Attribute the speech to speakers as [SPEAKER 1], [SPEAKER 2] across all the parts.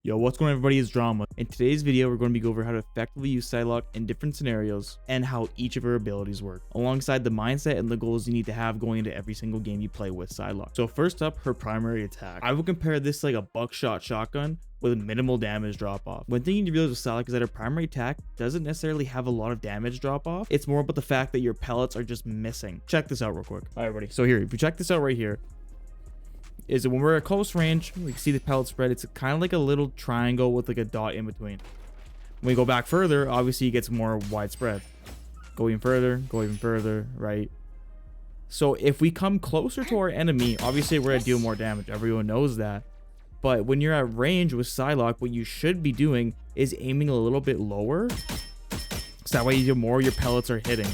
[SPEAKER 1] Yo, what's going on everybody, it's Drama. In today's video, we're going to be going over how to effectively use PSYLOCKE in different scenarios and how each of her abilities work, alongside the mindset and the goals you need to have going into every single game you play with PSYLOCKE. So first up, her primary attack. I will compare this to like a buckshot shotgun with minimal damage drop off. One thing you need to realize with PSYLOCKE is that her primary attack doesn't necessarily have a lot of damage drop off. It's more about the fact that your pellets are just missing. Check this out real quick. All right, everybody. So here, if you check this out right here, is that when we're at close range, we can see the pellet spread. It's kind of like a little triangle with like a dot in between. When we go back further, obviously it gets more widespread. Go even further, right? So if we come closer to our enemy, obviously we're gonna deal more damage. Everyone knows that. But when you're at range with PSYLOCKE, what you should be doing is aiming a little bit lower, so that way the more your pellets are hitting.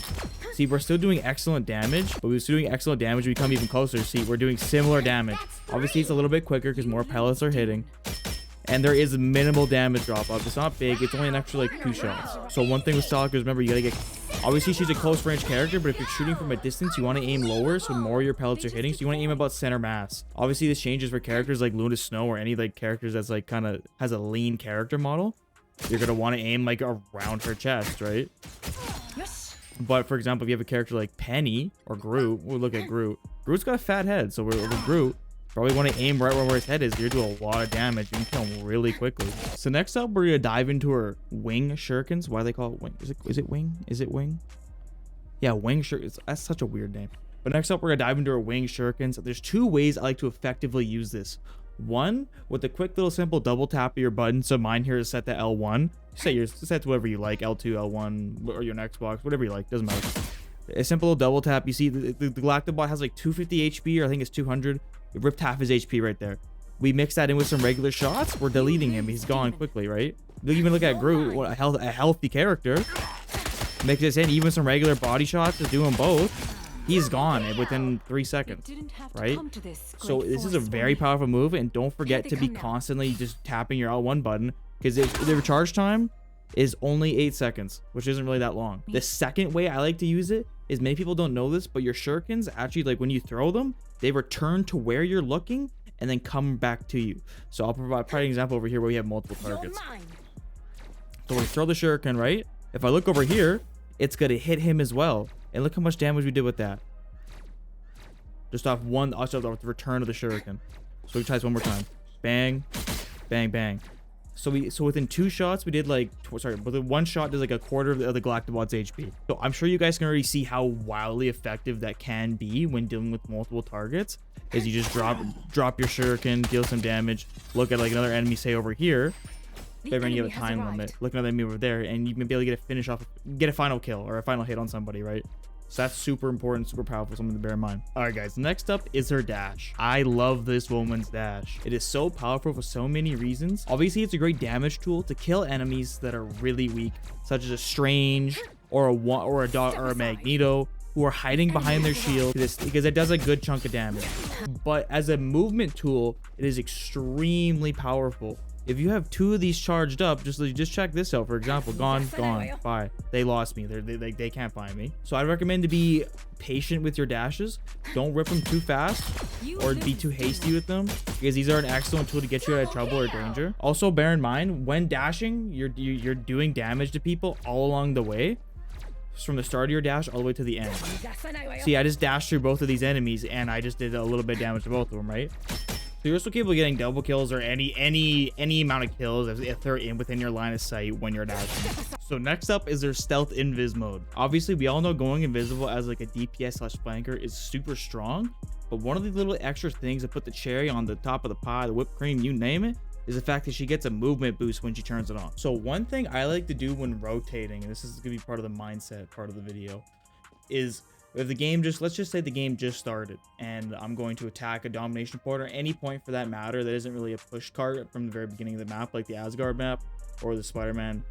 [SPEAKER 1] See, we're still doing excellent damage, but we're still doing excellent damage. We come even closer. See, we're doing similar damage. Obviously, it's a little bit quicker because more pellets are hitting. And there is minimal damage drop off. It's not big. It's only an extra like 2 shots. So one thing with PSYLOCKE is, remember, you gotta get... Obviously, she's a close range character, but if you're shooting from a distance, you want to aim lower so more of your pellets are hitting. So you want to aim about center mass. Obviously, this changes for characters like Luna Snow or any like characters that's like kind of has a lean character model. You're gonna want to aim like around her chest, right? But for example, if you have a character like Penny or Groot, we'll look at Groot. Groot's got a fat head, so with Groot, probably want to aim right where his head is. You're gonna do a lot of damage. You can kill him really quickly. So next up, we're gonna dive into her wing shurikens. Why do they call it wing? Is it wing? Is it wing? Yeah, wing shurikens. That's such a weird name. But next up, we're gonna dive into her wing shurikens. There's 2 ways I like to effectively use this. One, with a quick little simple double tap of your button. So mine here is set to L1. Set to whatever you like, L2, L1, or your Xbox, whatever you like, doesn't matter. A simple double tap. You see the Galactobot has like 250 HP, or I think it's 200. It ripped half his HP right there. We mix that in with some regular shots. We're deleting him. He's gone quickly, right? You even look at Groot, a healthy character. Mix this in, even some regular body shots to do them both. He's gone within 3 seconds, right? So this is a very powerful move, and don't forget to be constantly just tapping your L1 button, because the recharge time is only 8 seconds, which isn't really that long. The second way I like to use it is, many people don't know this, but your shurikens actually, like when you throw them, they return to where you're looking and then come back to you. So I'll provide an example over here where we have multiple targets. So we throw the shuriken, right? If I look over here, it's gonna hit him as well. And look how much damage we did with that. Just off one, also the return of the shuriken. So we try this one more time. Bang, bang, bang. So within 2 shots, we did like, but the 1 shot does like a quarter of the Galactobot's HP. So I'm sure you guys can already see how wildly effective that can be when dealing with multiple targets. Is you just drop your shuriken, deal some damage, look at like another enemy, say over here. Then you have a time limit. Look at another enemy over there, and you can be able to get a final kill or a final hit on somebody, right? So that's super important, super powerful, something to bear in mind. All right, guys, next up is her dash. I love this woman's dash. It is so powerful for so many reasons. Obviously, it's a great damage tool to kill enemies that are really weak, such as a Strange or a Magneto, who are hiding behind their shield, because it does a good chunk of damage. But as a movement tool, it is extremely powerful. If you have 2 of these charged up, just check this out. For example, gone, bye. They lost me. They can't find me. So I recommend to be patient with your dashes. Don't rip them too fast or be too hasty with them, because these are an excellent tool to get you out of trouble or danger. Also, bear in mind, when dashing, you're doing damage to people all along the way, from the start of your dash all the way to the end. See, I just dashed through both of these enemies, and I just did a little bit of damage to both of them, right? So you're also capable of getting double kills or any amount of kills if they're within your line of sight when you're dashing. So next up is their stealth invis mode. Obviously, we all know going invisible as like a DPS/flanker is super strong, but one of the little extra things that put the cherry on the top of the pie, the whipped cream, you name it, is the fact that she gets a movement boost when she turns it on. So one thing I like to do when rotating, and this is gonna be part of the mindset part of the video, is if the game let's just say the game just started and I'm going to attack a domination point, or any point for that matter that isn't really a push card from the very beginning of the map, like the Asgard map or the Spider-Man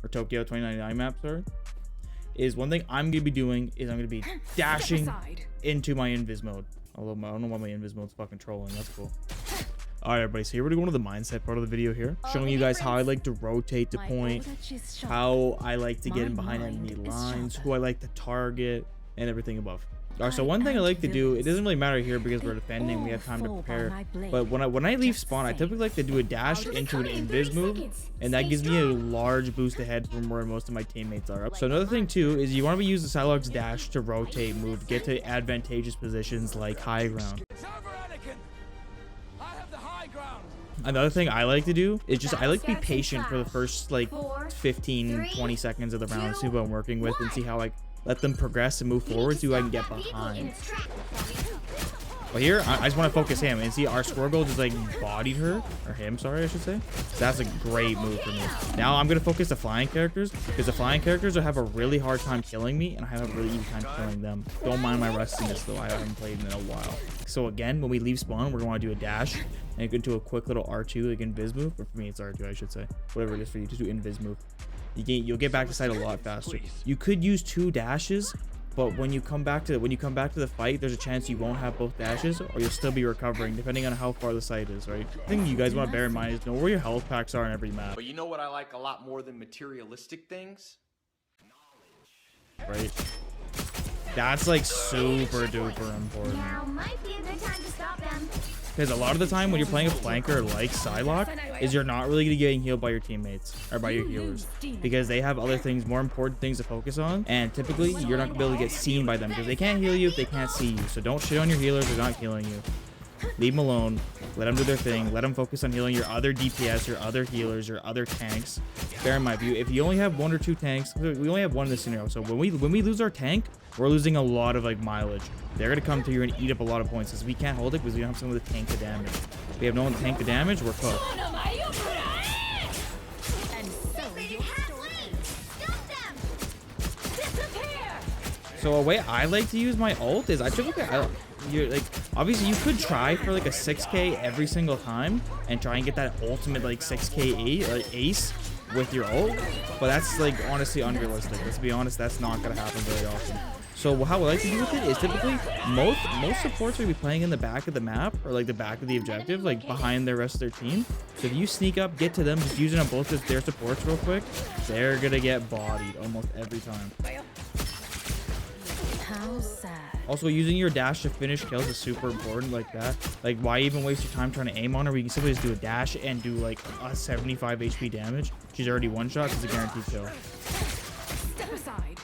[SPEAKER 1] or Tokyo 2099 map, is one thing I'm gonna be doing is I'm gonna be dashing into my invis mode. Although I don't know why my invis mode's fucking trolling. That's cool. All right, everybody, so here we're going to the mindset part of the video here, showing you guys how I like to rotate to point, how I like to get in behind enemy lines, who I like to target, and everything above. Alright, so one thing I like to do, it doesn't really matter here because we're defending, we have time to prepare, but when I leave spawn, I typically like to do a dash into an invis move, and that gives me a large boost ahead from where most of my teammates are up. So another thing too is you want to use the PSYLOCKE's dash to rotate move, get to advantageous positions like high ground. Another thing I like to do is just I like to be patient for the first like 15-20 seconds of the round, see what I'm working with and see how I let them progress and move forward so I can get behind. But here I just want to focus him and see our Squirgle just like bodied her, or him, sorry I should say. So that's a great move for me. Now I'm gonna focus the flying characters because the flying characters will have a really hard time killing me and I have a really easy time killing them. Don't mind my rustiness though, I haven't played in a while. So again, when we leave spawn, we're gonna want to do a dash and go into a quick little R2 like invis move, or for me it's R2 I should say, whatever it is for you, just do invis move. You'll get back to site a lot faster. You could use 2 dashes, but when you come back to the fight, there's a chance you won't have both dashes, or you'll still be recovering depending on how far the site is, right? The thing you guys want to bear in mind is know where your health packs are in every map.
[SPEAKER 2] But you know what I like a lot more than materialistic things?
[SPEAKER 1] Right? That's like super duper important.
[SPEAKER 3] Now might be a good time to stop them.
[SPEAKER 1] Because a lot of the time when you're playing a flanker like PSYLOCKE, is you're not really going to get healed by your teammates or by your healers, because they have other things, more important things to focus on, and typically you're not going to be able to get seen by them because they can't heal you if they can't see you. So don't shit on your healers, they're not healing you. Leave them alone, let them do their thing, let them focus on healing your other DPS, your other healers, your other tanks. Bear in mind, if you only have 1 or 2 tanks, we only have 1 in this scenario, so when we lose our tank, we're losing a lot of like mileage. They're gonna come through and eat up a lot of points because we can't hold it because we don't have someone to tank the damage. If we have no one to tank the damage, we're cooked. So a way I like to use my ult is you're like, obviously you could try for like a 6k every single time and try and get that ultimate like 6k ace with your ult, but that's like honestly unrealistic. Let's be honest, that's not gonna happen very often. So how I like to do with it is typically most supports will be playing in the back of the map or like the back of the objective, like behind the rest of their team. So if you sneak up, get to them, just using them both as their supports real quick, they're gonna get bodied almost every time.
[SPEAKER 3] How sad.
[SPEAKER 1] Also, using your dash to finish kills is super important like that. Like, why even waste your time trying to aim on her? We can simply just do a dash and do like a 75 HP damage. She's already one shot, so it's a guaranteed kill.
[SPEAKER 3] Step aside.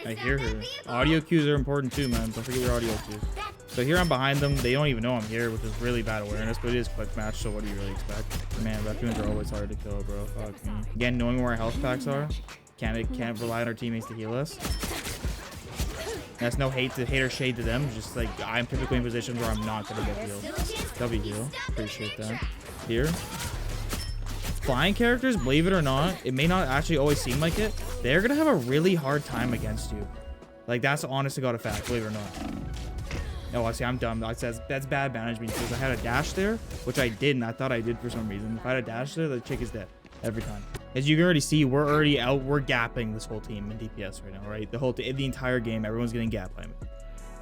[SPEAKER 1] I hear her. Audio cues are important too, man. Don't forget your audio cues. So here I'm behind them. They don't even know I'm here, which is really bad awareness, but it is quick match, so what do you really expect? Man, raccoons are always hard to kill, bro. Fuck me. Again, knowing where our health packs are. Can't rely on our teammates to heal us. That's no hate or shade to them. Just like I'm typically in positions where I'm not gonna get healed. W heal. Appreciate that. Here. Flying characters, believe it or not, it may not actually always seem like it. They're gonna have a really hard time against you. Like that's honest to God a fact, believe it or not. Oh, I see, I'm dumb. That's bad management because I had a dash there, which I didn't. I thought I did for some reason. If I had a dash there, the chick is dead every time. As you can already see, we're already out. We're gapping this whole team in DPS right now, right? The entire game, everyone's getting gapped by me.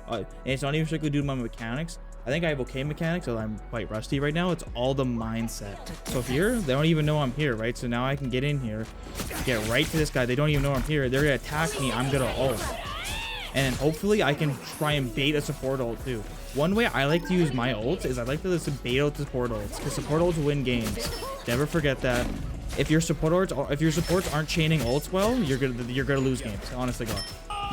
[SPEAKER 1] And it's not even strictly due to my mechanics. I think I have okay mechanics, so I'm quite rusty right now. It's all the mindset. So here, they don't even know I'm here, right? So now I can get in here, get right to this guy. They don't even know I'm here. They're gonna attack me. I'm gonna ult. And then hopefully I can try and bait a support ult too. One way I like to use my ults is I like to just bait out support ults, because support ults win games. Never forget that. If your supports aren't chaining ults well, you're gonna lose games. Honestly, God.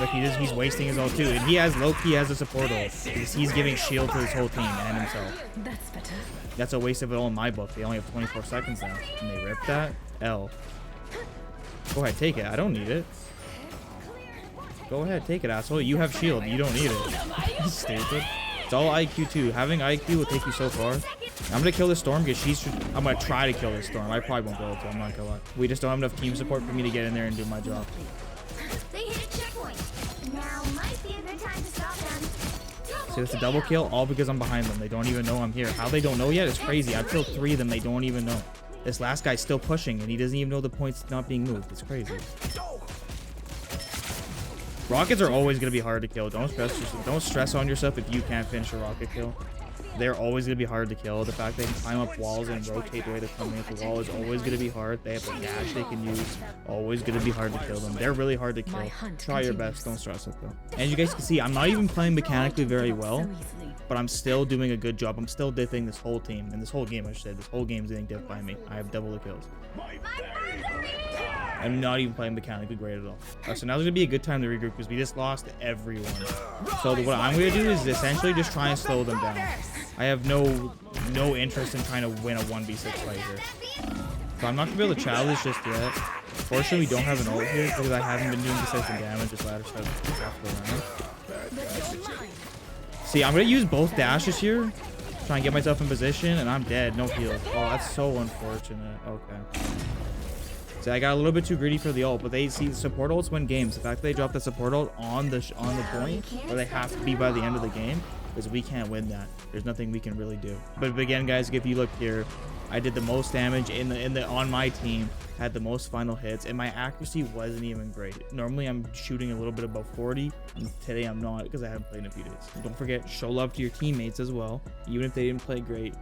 [SPEAKER 1] Like he's wasting his ult too, and he has low-key has a support ult because he's giving shield to his whole team and himself.
[SPEAKER 3] That's better.
[SPEAKER 1] That's a waste of it all in my book. They only have 24 seconds now, and they rip that. L. Go ahead, take it. I don't need it. Go ahead, take it, asshole. You have shield. You don't need it. Stupid. It's all IQ too. Having IQ will take you so far. I'm gonna kill this storm because I'm gonna try to kill this storm. I probably won't be able to. I'm not gonna lie. We just don't have enough team support for me to get in there and do my job.
[SPEAKER 3] They hit a checkpoint. Now might be a good time to stop them.
[SPEAKER 1] See, it's a double kill all because I'm behind them. They don't even know I'm here. How they don't know yet is crazy. I've killed 3 of them. They don't even know. This last guy's still pushing and he doesn't even know the point's not being moved. It's crazy. Rockets are always gonna be hard to kill. Don't stress on yourself if you can't finish a rocket kill. they're always going to be hard to kill. The fact they can climb up walls and rotate the way they're coming up the wall is always going to be hard. They have a dash they can use. Always going to be hard to kill them. They're really hard to kill. Try your best. Don't stress it though. As you guys can see, I'm not even playing mechanically very well, but I'm still doing a good job. I'm still diffing this whole team, and this whole game, I should say. This whole game is getting diffed by me. I have double the kills. I'm not even playing mechanically great at all. So now's gonna be a good time to regroup because we just lost everyone. So what I'm gonna do is essentially just try and slow them down. I have no interest in trying to win a 1v6 fight here. So I'm not gonna be able to challenge just yet. Fortunately, we don't have an ult here because I haven't been doing decisive damage this latter half of the round. See, I'm gonna use both dashes here, try and get myself in position, and I'm dead. No heals. Oh, that's so unfortunate. Okay. See, I got a little bit too greedy for the ult, but they see support ults win games. The fact that they drop the support ult on the point where they have to be by the end of the game is we can't win that. There's nothing we can really do. But again, guys, if you look here, I did the most damage on my team, had the most final hits, and my accuracy wasn't even great. Normally, I'm shooting a little bit above 40, and today I'm not because I haven't played in a few days. Don't forget, show love to your teammates as well, even if they didn't play great.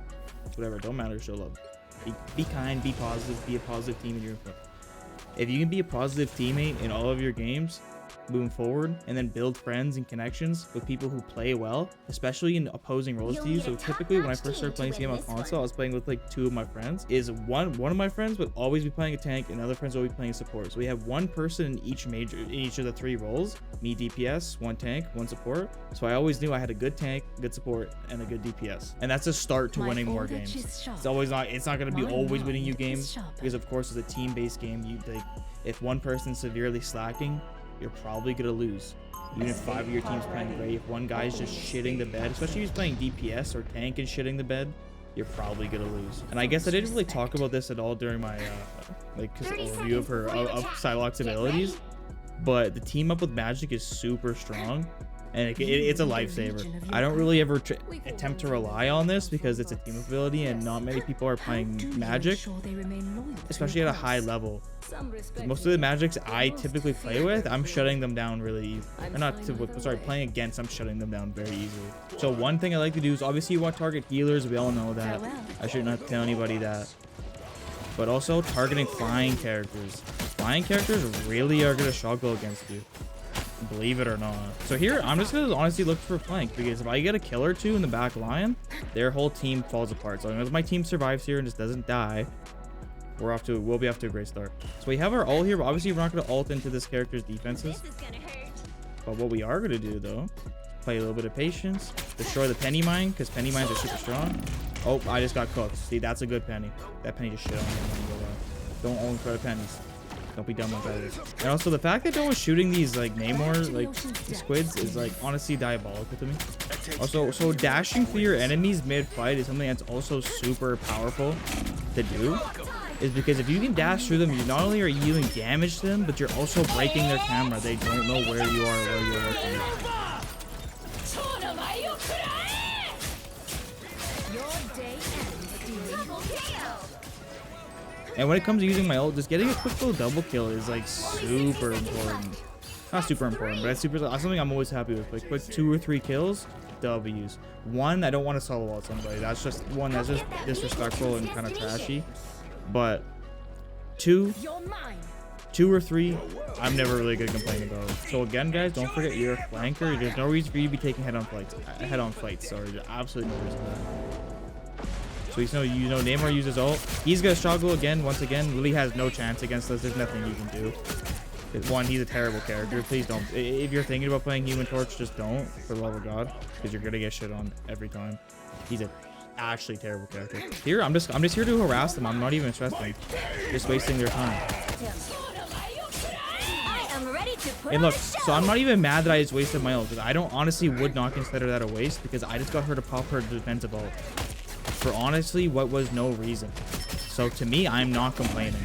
[SPEAKER 1] Whatever, don't matter. Show love. Be kind, be positive, be a positive team in your group. If you can be a positive teammate in all of your games moving forward, and then build friends and connections with people who play well, especially in opposing roles to you. So typically when I first started playing this game on console, I was playing with like 2 of my friends. One of my friends would always be playing a tank, and other friends would always be playing support. So we have one person in each of the 3 roles. Me DPS, 1 tank, 1 support. So I always knew I had a good tank, good support, and a good DPS. And that's a start to winning more games. It's not going to be always winning you games, because of course it's a team-based game. If one person's severely slacking, you're probably gonna lose. Even if 5 of your team's playing great, if one guy's just shitting the bed, especially if he's playing DPS or tank and shitting the bed, you're probably gonna lose. And I guess I didn't really talk about this at all during my overview of PSYLOKKE's abilities, but the team up with Magic is super strong, and it's a lifesaver. I don't really ever attempt to rely on this because it's a team ability, and not many people are playing Magic, especially at a high level. Most of the Magics I typically play with, I'm shutting them down really easy. Playing against, I'm shutting them down very easily. So one thing I like to do is, obviously you want to target healers. We all know that. I shouldn't have to tell anybody that. But also targeting flying characters. Flying characters really are going to struggle against you, believe it or not. So here, I'm just going to honestly look for flank, because if I get a kill or 2 in the back line, their whole team falls apart. So as my team survives here and just doesn't die, we'll be off to a great start. So we have our ult here, but obviously we're not going to ult into this character's defenses. But what we are going to do though, play a little bit of patience, destroy the penny mine, because penny mines are super strong. Oh, I just got cooked. See, that's a good penny. That penny just shit on me. Don't ult for the pennies. Don't be dumb like that. And also the fact that no one's shooting these like Namor squids is like honestly diabolical to me. Also, so dashing through your enemies mid-fight is something that's also super powerful to do. Is because if you can dash through them, you not only are you dealing damage to them, but you're also breaking their camera. They don't know where you are or where you're working. And when it comes to using my ult, just getting a quick little double kill is like super important. Not super important, but it's something I'm always happy with. Like quick 2 or 3 kills, W's. 1, I don't want to solo ult somebody. That's just that's just disrespectful and kind of trashy. But 2 or 3, I'm never really gonna complain about. So again, guys, don't forget you're a flanker. There's no reason for you to be taking head-on fights. Sorry, there's absolutely no reason for that. So Namor uses ult. He's gonna struggle once again. Lily has no chance against us. There's nothing you can do. One, he's a terrible character. Please don't. If you're thinking about playing Human Torch, just don't, for the love of God, because you're gonna get shit on every time. He's a actually terrible character. Here, I'm just here to harass them. I'm not even stressing. Just wasting their time. And look, so I'm not even mad that I just wasted my ult, because I honestly would not consider that a waste, because I just got her to pop her defensive ult for honestly what was no reason. So to me, I'm not complaining.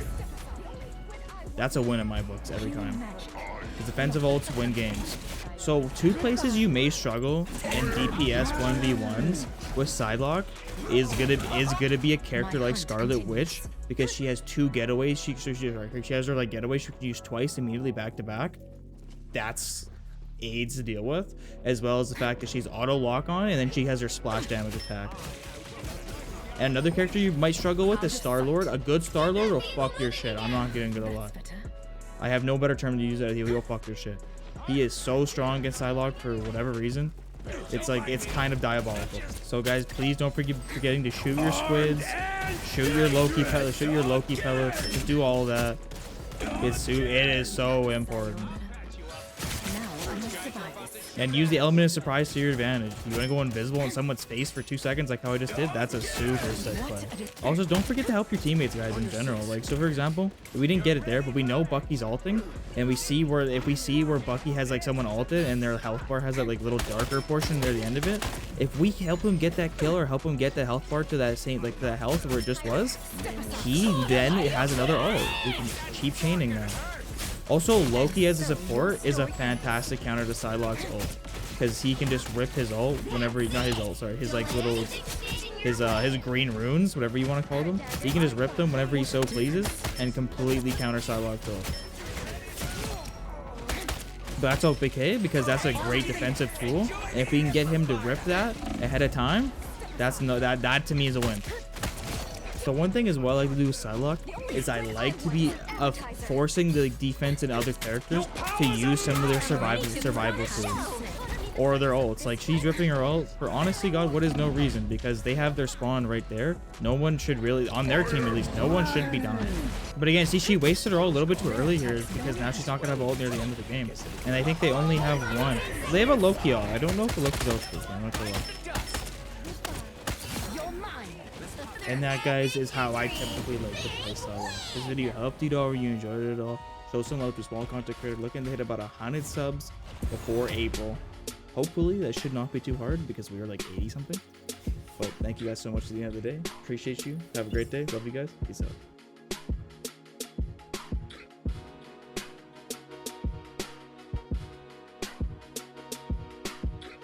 [SPEAKER 1] That's a win in my books every time. The defensive ults win games. So 2 places you may struggle in DPS 1v1s with PSYLOKKE is gonna be a character like Scarlet Witch, because she has 2 getaways. She has her like getaway she can use twice immediately back to back. That's AIDS to deal with, as well as the fact that she's auto lock on, and then she has her splash damage attack. And another character you might struggle with is Star-Lord. A good Star-Lord will fuck your shit. I'm not gonna lie. I have no better term to use that. He'll fuck your shit. He is so strong against PSYLOCKE for whatever reason. It's like, it's kind of diabolical. So guys, please don't forget forgetting to shoot your squids, shoot your Loki pellets, just do all that. It is so important. And use the element of surprise to your advantage. You want to go invisible in someone's face for 2 seconds like how I just did? That's a super sick play. Also, don't forget to help your teammates, guys, in general. Like, so for example, we didn't get it there, but we know Bucky's ulting, and we see where, if we see where Bucky has like someone ulted and their health bar has that like little darker portion near the end of it, if we help him get that kill or help him get the health bar to that same, like the health where it just was, he then has another ult. We can keep chaining that. Also, Loki as a support is a fantastic counter to PSYLOCKE's ult, because he can just rip his ult whenever not his ult, sorry, his like little, his green runes, whatever you want to call them. He can just rip them whenever he so pleases and completely counter PSYLOCKE's ult. But that's okay, because that's a great defensive tool. And if we can get him to rip that ahead of time, that to me is a win. So one thing as well I like to do with PSYLOCKE is I like to be forcing the defense and other characters to use some of their survival tools or their ults. Like, she's ripping her ult for honestly god what is no reason, because they have their spawn right there. No one should really, on their team at least, no one should be dying. But again, see, she wasted her ult a little bit too early here, because now she's not gonna have ult near the end of the game. And I think they only have one. They have a Loki ult. I don't know if the Loki ult is. I'm not gonna lie. And that, guys, is how I typically like to play PSYLOCKE. This video helped you or you enjoyed it at all, show some love to small content creator looking to hit about 100 subs before April. Hopefully that should not be too hard, because we are like 80 something. But thank you guys so much at the end of the day. Appreciate you. Have a great day. Love you guys. Peace out.